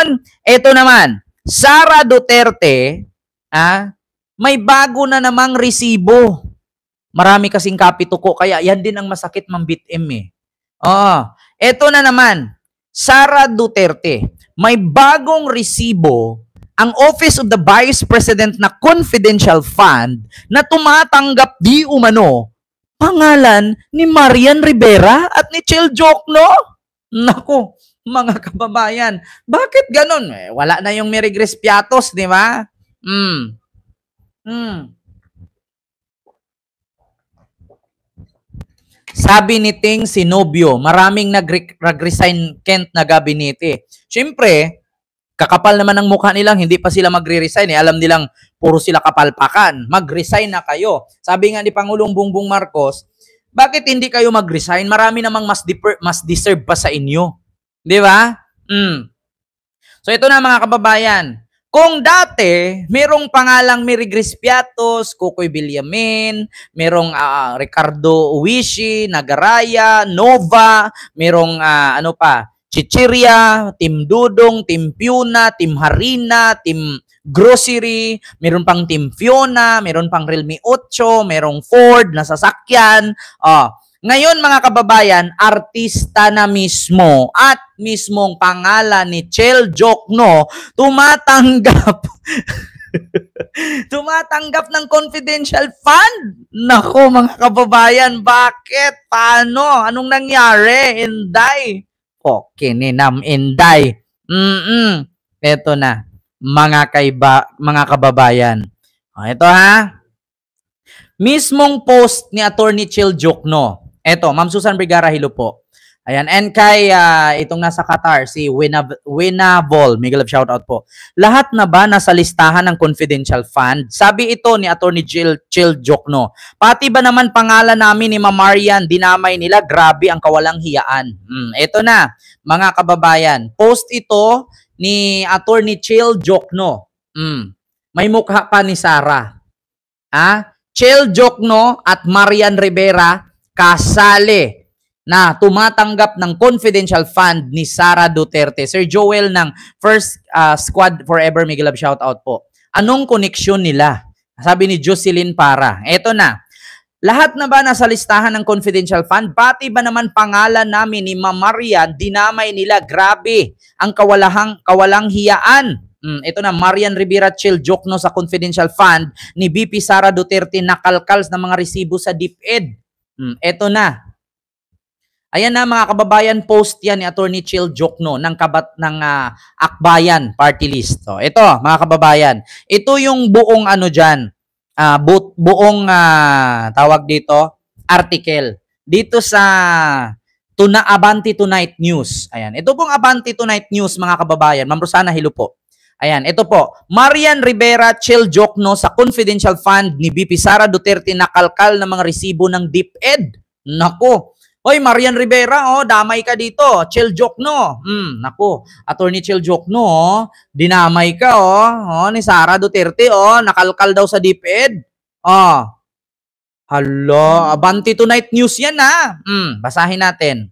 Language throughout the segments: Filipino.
ngayon, ito naman, Sara Duterte, may bago na namang resibo. Marami kasing kapituko, kaya yan din ang masakit mambitim eh. Ito na naman, Sara Duterte, may bagong resibo ang Office of the Vice President na confidential fund na tumatanggap di umano pangalan ni Marian Rivera at ni Chel Jokno. Naku, mga kababayan, bakit ganun? Wala na yung Mary Grace Piatos, di ba? Sabi ni Ting Sinobio, maraming nag-resign Kent na gabinete. Siyempre, kakapal naman ang mukha nilang, hindi pa sila magre-resign. Alam nilang, puro sila kapalpakan. Mag-resign na kayo. Sabi nga ni Pangulong Bongbong Marcos, bakit hindi kayo mag-resign? Marami namang mas deserve pa sa inyo. Di ba? So ito na mga kababayan. Kung dati, merong pangalang Mary Grace Piatos, Kukoy Villamin, merong Ricardo Uwishi, Nagaraya, Nova, merong Chichiria, Team Dudong, Team Piuna, Team Harina, Team Grocery, meron pang Team Fiona, meron pang Realme 8, merong Ford na sasakyan. Ngayon mga kababayan, artista na mismo at mismong pangalan ni Chel Jokno tumatanggap ng confidential fund. Nako mga kababayan, bakit? Paano? Anong nangyari? Inday. Okay, ninam Inday. Ito na, mga kababayan. Ito ha. Mismong post ni Attorney Chel Jokno. Eto, Ma'am Susan Vergara, hello po. Ayan, and kay itong nasa Qatar, si Winavol, Miguel of shoutout po. Lahat na ba nasa listahan ng confidential fund? Sabi ito ni Attorney Chel Jokno. Pati ba naman pangalan namin ni Ma'am Marian, dinamay nila, grabe ang kawalang hiyaan. Ito na, mga kababayan. Post ito ni Attorney Chel Jokno. May mukha pa ni Sara. Chel Jokno at Marian Rivera kasali na tumatanggap ng confidential fund ni Sara Duterte. Sir Joel ng First Squad Forever, Miguel Love, shoutout po. Anong koneksyon nila? Sabi ni Jocelyn Para. Eto na. Lahat na ba nasa listahan ng confidential fund? Pati ba naman pangalan namin ni Ma'am Marian, dinamay nila, grabe ang kawalang hiyaan. Ito na, Marian Rivera Chel Jokno sa confidential fund ni BP Sara Duterte nakalkals ng mga resibo sa DepEd. Ito na. Ayan na mga kababayan, post yan ni Attorney Chel Jokno ng Akbayan Party List. So, ito mga kababayan, ito yung buong buong tawag dito, article. Dito sa Abante Tonight News. Ayan, ito pong Abante Tonight News mga kababayan. Ma'am Rosana, hello po. Ayan, ito po. Marian Rivera Chel Jokno sa confidential fund ni BP Sara Duterte nakalkal ng mga resibo ng DepEd. Nako. Hoy, Marian Rivera, damay ka dito. Chel Jokno. Nako. Attorney Chel Jokno, dinamay ka, ni Sara Duterte, nakalkal daw sa DepEd. Hello, Abante Tonight News yan, basahin natin.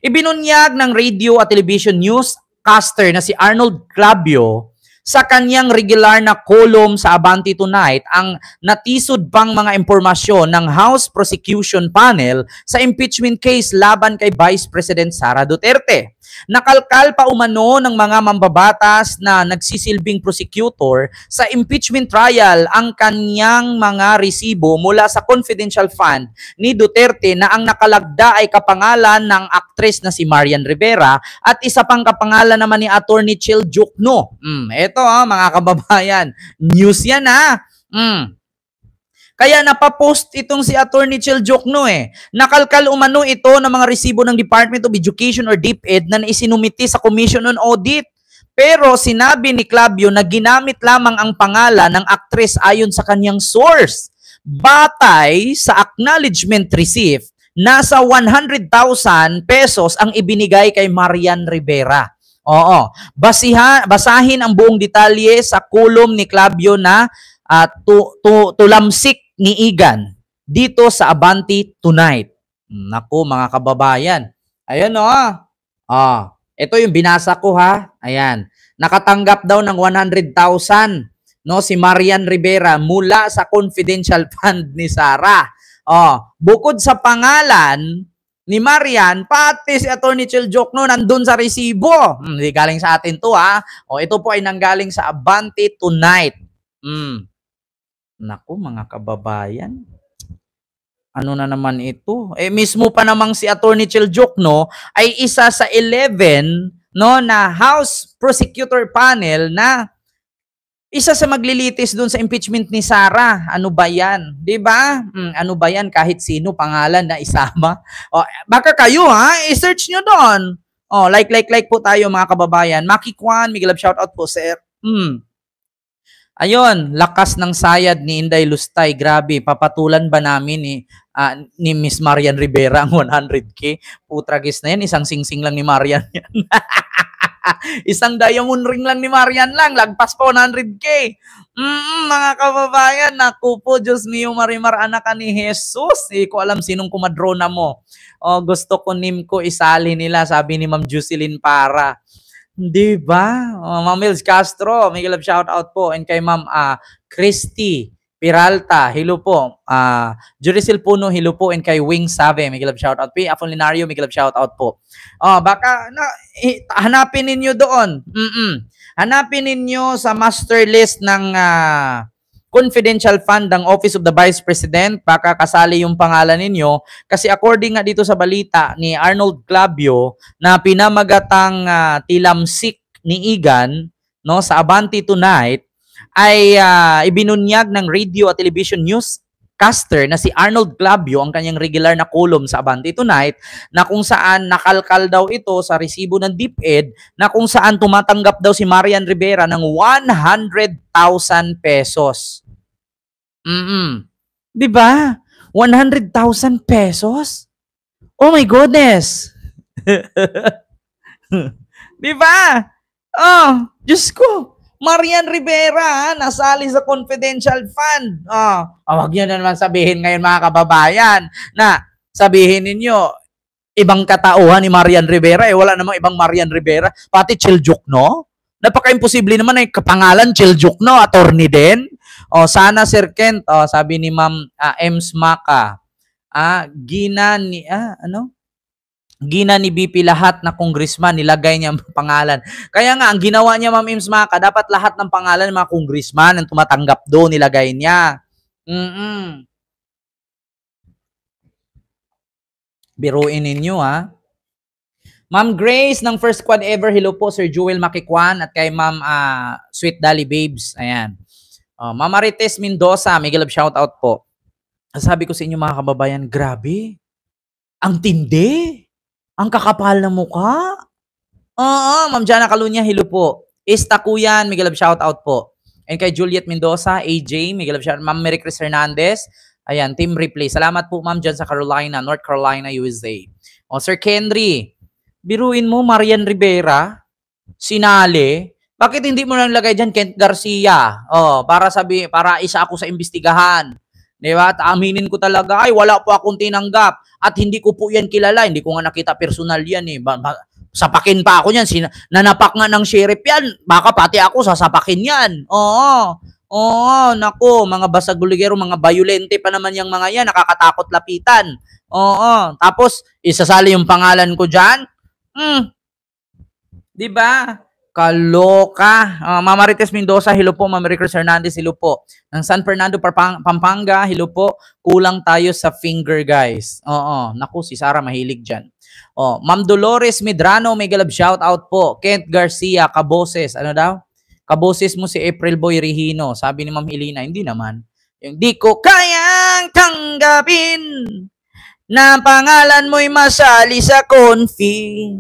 Ibinunyag ng radio at television newscaster na si Arnold Clavio sa kanyang regular na column sa Abante Tonight ang natisod pang mga impormasyon ng House Prosecution Panel sa impeachment case laban kay Vice President Sara Duterte. Nakalkal pa umano ng mga mambabatas na nagsisilbing prosecutor sa impeachment trial ang kanyang mga resibo mula sa confidential fund ni Duterte na ang nakalagda ay kapangalan ng aktres na si Marian Rivera at isa pang kapangalan naman ni Attorney Chel Jokno. Ito mga kababayan, news yan Kaya napapost itong si Attorney Chel Jokno Nakalkal umano ito ng mga resibo ng Department of Education or DepEd na isinumiti sa Commission on Audit. Pero sinabi ni Clavio na ginamit lamang ang pangalan ng aktres ayon sa kanyang source. Batay sa acknowledgement receipt, nasa 100,000 pesos ang ibinigay kay Marian Rivera. Basahin ang buong detalye sa column ni Clavio na tulamsik ni Igan dito sa Abante Tonight. Naku mga kababayan. Ayan ito yung binasa ko Ayan. Nakatanggap daw ng 100,000 no si Marian Rivera mula sa confidential fund ni Sara. Bukod sa pangalan ni Marian, pati si Attorney Chel Jokno nandun sa resibo. Hindi galing sa atin to ha. Ito po ay nanggaling sa Abante Tonight. Naku mga kababayan. Ano na naman ito? Mismo pa namang si Attorney Chel Jokno ay isa sa 11 no na House Prosecutor Panel na isa sa maglilitis doon sa impeachment ni Sara. Ano ba yan? Diba? Ano ba yan? Kahit sino pangalan na isama. Baka kayo ha, i-search nyo doon. Like po tayo mga kababayan. Maki Kwan, Miguel shoutout po sir. Ayun, lakas ng sayad ni Inday Lustay. Grabe, papatulan ba namin ni Miss Marian Rivera ang 100K? Putragis na yan, isang singsing lang ni Marian yan. Isang diamond ring lang ni Marian lang, lagpas pa 100K. Mga kababayan, naku po, Diyos niyo Marimar, anak ni Jesus. Ko alam sinong kumadrona mo. Gusto ko ko isali nila, sabi ni Ma'am Jocelyn Para. Di ba? Ma'am Mills Castro, Miguel of shout out po. And kay Ma'am Christy Peralta, hello po. Juricil Puno, hello po. And kay Wing Save, Miguel of shout out. P. Apolinario, Miguel of shout out po. Baka hanapin ninyo doon. Hanapin ninyo sa master list ng confidential fund ng Office of the Vice President. Baka kasali yung pangalan ninyo. Kasi according nga dito sa balita ni Arnold Clavio na pinamagatang tilamsik ni Igan no, sa Abante Tonight, ay ibinunyag ng radio at television newscaster na si Arnold Clavio ang kanyang regular na column sa Abante Tonight na kung saan nakalkal daw ito sa resibo ng DepEd na kung saan tumatanggap daw si Marian Rivera ng 100,000 pesos. Diba? 100,000 pesos? Oh my goodness! Diba? Diyos ko! Marian Rivera, nasali sa confidential fund. Wag nyo na naman sabihin ngayon mga kababayan na sabihin ninyo, ibang katauhan ni Marian Rivera. Wala namang ibang Marian Rivera. Pati Chel Jokno. Napaka-imposible naman ay kapangalan Chel Jokno, attorney din. Sana Sir Kent, sabi ni Ma'am Ems Maka. Gina ni BP lahat na congressman, nilagay niya ang pangalan. Kaya nga, ang ginawa niya, Ma'am Ims Maka, dapat lahat ng pangalan ng mga congressman ang tumatanggap doon, nilagay niya. Biruin ninyo, ha? Ma'am Grace, ng first squad ever, hello po, Sir Joel Makikwan, at kay Ma'am Sweet Dali Babes, ayan. Ma'am Marites Mendoza, Miguel of shoutout po. Sabi ko sa inyo, mga kababayan, grabe. Ang tindi. Ang kakapal na mukha. Ma'am Jana Kalunya, hello po. Istakuyan, Miguel of shoutout po. And kay Juliet Mendoza, AJ, Miguel of shoutout. Ma'am Mary Chris Hernandez. Ayan, Team Replay. Salamat po, Ma'am, dyan sa Carolina, North Carolina, USA. Sir Kenry, biruin mo, Marian Rivera, sinali. Bakit hindi mo lang lagay dyan, Kent Garcia? Para isa ako sa imbestigahan. Diba? At aminin ko talaga, ay wala po akong tinanggap. At hindi ko po yan kilala. Hindi ko nga nakita personal yan eh. Sapakin pa ako yan. Nanapak nga ng sheriff yan. Baka pati ako sasapakin yan. Naku, mga basag-buligero, mga violente pa naman yung mga yan. Nakakatakot lapitan. Tapos, isasali yung pangalan ko dyan. Diba? Kaloka. Mama Marites Mendoza, hello po. Mama Chris Hernandez, hello po. Ng San Fernando, Pampanga, hello po. Kulang tayo sa finger, guys. Naku, si Sara mahilig dyan. Ma'am Dolores Medrano, may galab shout out po. Kent Garcia, kaboses. Ano daw? Kaboses mo si April Boy Regino. Sabi ni Ma'am Helena, hindi naman. Yung di ko kayang tanggapin na pangalan mo'y masali sa confi.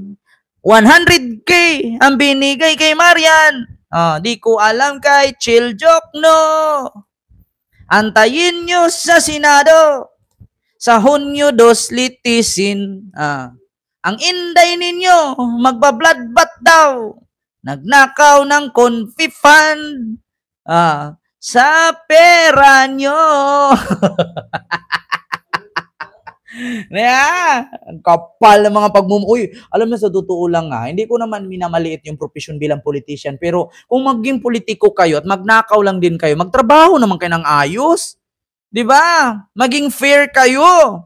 100K ang binigay kay Marian. Di ko alam kay Chel Jokno. Antayin nyo sa Senado sa Hunyo 2 litisin. Ang inday ninyo magbabladbat daw. Nagnakaw ng confi fund sa pera nyo. Ang kapal ng mga Uy, alam mo sa totoo lang hindi ko naman minamaliit yung profesyon bilang politician, pero kung maging politiko kayo at magnakaw lang din kayo, magtrabaho naman kayo ng ayos. 'Di ba? Maging fair kayo.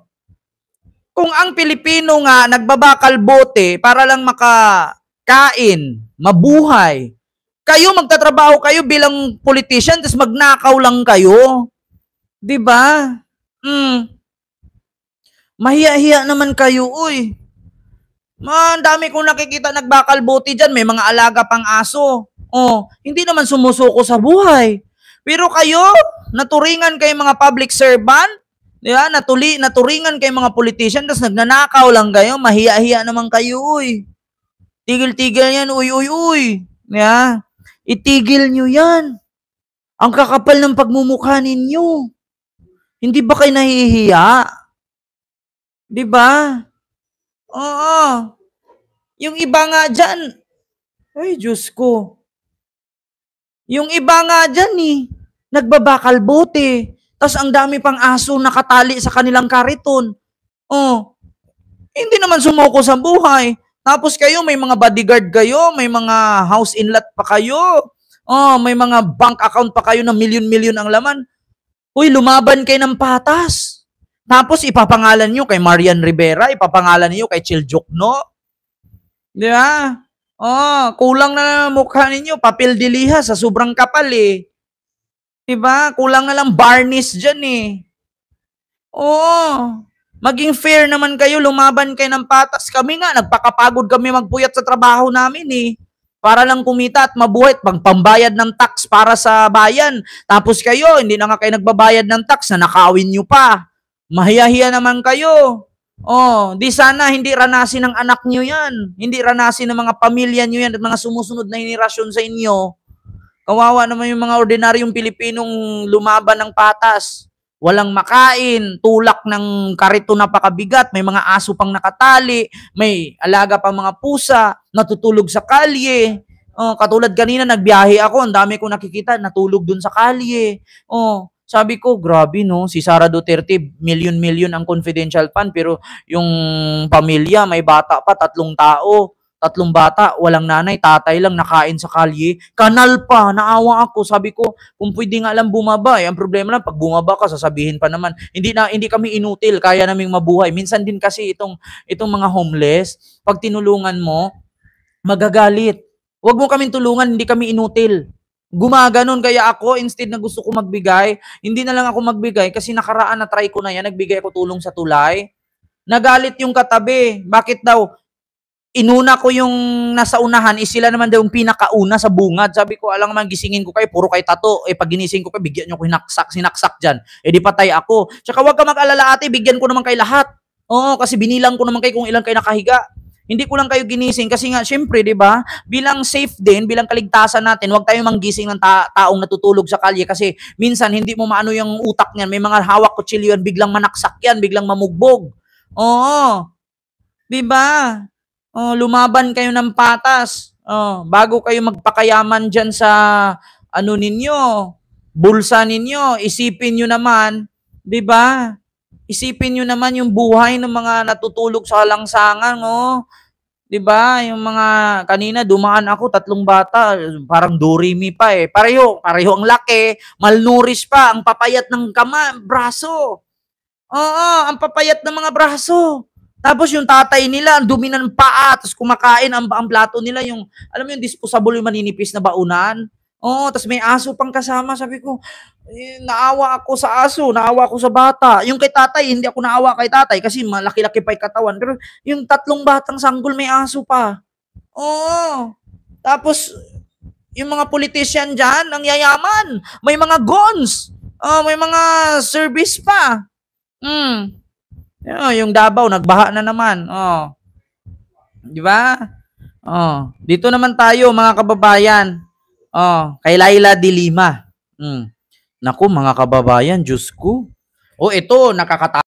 Kung ang Pilipino nga nagbabakal bote para lang makakain, mabuhay, kayo magtatrabaho kayo bilang politician tapos magnakaw lang kayo. 'Di ba? Mahiya-hiya naman kayo, uy. Ang dami kong nakikita nagbakal bote dyan, may mga alaga pang aso. Hindi naman sumusuko sa buhay. Pero kayo, naturingan kayo mga public servant, di ba? Naturingan kayo mga politician, tapos nagnanakaw lang kayo, mahiya-hiya naman kayo, uy. Tigil-tigil yan, uy. Yeah. Itigil nyo yan. Ang kakapal ng pagmumukha ninyo. Hindi ba kayo nahihiya? Di ba? Oo. Yung iba nga dyan, ay Diyos ko. Yung iba nga dyan nagbabakal bote. Tapos ang dami pang aso nakatali sa kanilang kariton. Hindi naman sumuko sa buhay. Tapos kayo, may mga bodyguard kayo, may mga house inlet pa kayo. May mga bank account pa kayo na milyon-milyon ang laman. Uy, lumaban kayo ng patas. Tapos ipapangalan nyo kay Marian Rivera, ipapangalan niyo kay Chiljokno. Di ba? Kulang na mukha ninyo, papel de liha sa sobrang kapal Di ba? Kulang na lang varnish dyan Maging fair naman kayo, lumaban kayo ng patas. Kami nga, nagpakapagod kami magpuyat sa trabaho namin para lang kumita at mabuhay, pambayad ng tax para sa bayan. Tapos kayo, hindi na nga kayo nagbabayad ng tax, na nakawin nyo pa. Mahiya-hiya naman kayo. Di sana hindi ranasin ng anak nyo yan. Hindi ranasin ng mga pamilya nyo yan at mga sumusunod na henerasyon sa inyo. Kawawa naman yung mga ordinaryong Pilipinong lumaban ng patas. Walang makain, tulak ng karito na pakabigat, may mga aso pang nakatali, may alaga pang mga pusa, natutulog sa kalye. Katulad kanina, nagbiyahe ako, ang dami ko nakikita, natulog dun sa kalye. Sabi ko, grabe si Sara Duterte, milyon-milyon ang confidential fund, pero yung pamilya, may bata pa, 3 tao. 3 bata, walang nanay, tatay lang, nakain sa kalye. Kanal pa, naawa ako. Sabi ko, kung pwede nga lang bumaba. Ang problema lang, pag bumaba ka, sasabihin pa naman, hindi kami inutil, kaya naming mabuhay. Minsan din kasi itong mga homeless, pag tinulungan mo, magagalit. Huwag mo kaming tulungan, hindi kami inutil. Gumaganon, kaya ako, instead na gusto ko magbigay, hindi na lang ako magbigay kasi nakaraan na try ko na yan, nagbigay ako tulong sa tulay. Nagalit yung katabi. Bakit daw? Inuna ko yung nasa unahan, sila naman daw yung pinakauna sa bungad. Sabi ko, alang naman gisingin ko kayo, puro kayo tato. Pag ginising ko kayo, bigyan nyo ko sinaksak dyan. Di patay ako. Tsaka huwag ka mag-alala ate, bigyan ko naman kayo lahat. Kasi binilang ko naman kayo kung ilang kayo nakahiga. Hindi ko lang kayo ginising kasi nga, syempre, di ba? Bilang safe din, bilang kaligtasan natin, huwag tayong manggising ng taong natutulog sa kalye kasi minsan hindi mo maano yung utak niyan. May mga hawak kutsilyo yan, biglang manaksak yan, biglang mamugbog. Di ba? Lumaban kayo ng patas. Bago kayo magpakayaman dyan sa bulsa ninyo, isipin nyo naman, di ba? Isipin nyo naman yung buhay ng mga natutulog sa langsangan, Di ba? Yung mga kanina dumaan ako, 3 bata, parang Doremi pa Pareho ang laki, malnourished pa, ang papayat ng braso. Ang papayat ng mga braso. Tapos yung tatay nila, ang dumi ng paa, tapos kumakain ang plato nila, alam mo yung disposable, yung maninipis na baunan. Tapos may aso pang kasama. Sabi ko, naawa ako sa aso, naawa ako sa bata. Yung kay tatay, hindi ako naawa kay tatay kasi malaki-laki pa yung katawan. Pero yung 3 batang sanggol, may aso pa. Tapos, yung mga politician dyan, ang yayaman. May mga guns. May mga service pa. Yung Davao, nagbaha na naman. Di ba? Dito naman tayo, mga kababayan. Kay Laila de Lima. Naku, mga kababayan, Diyos ko. Ito, nakakatawa.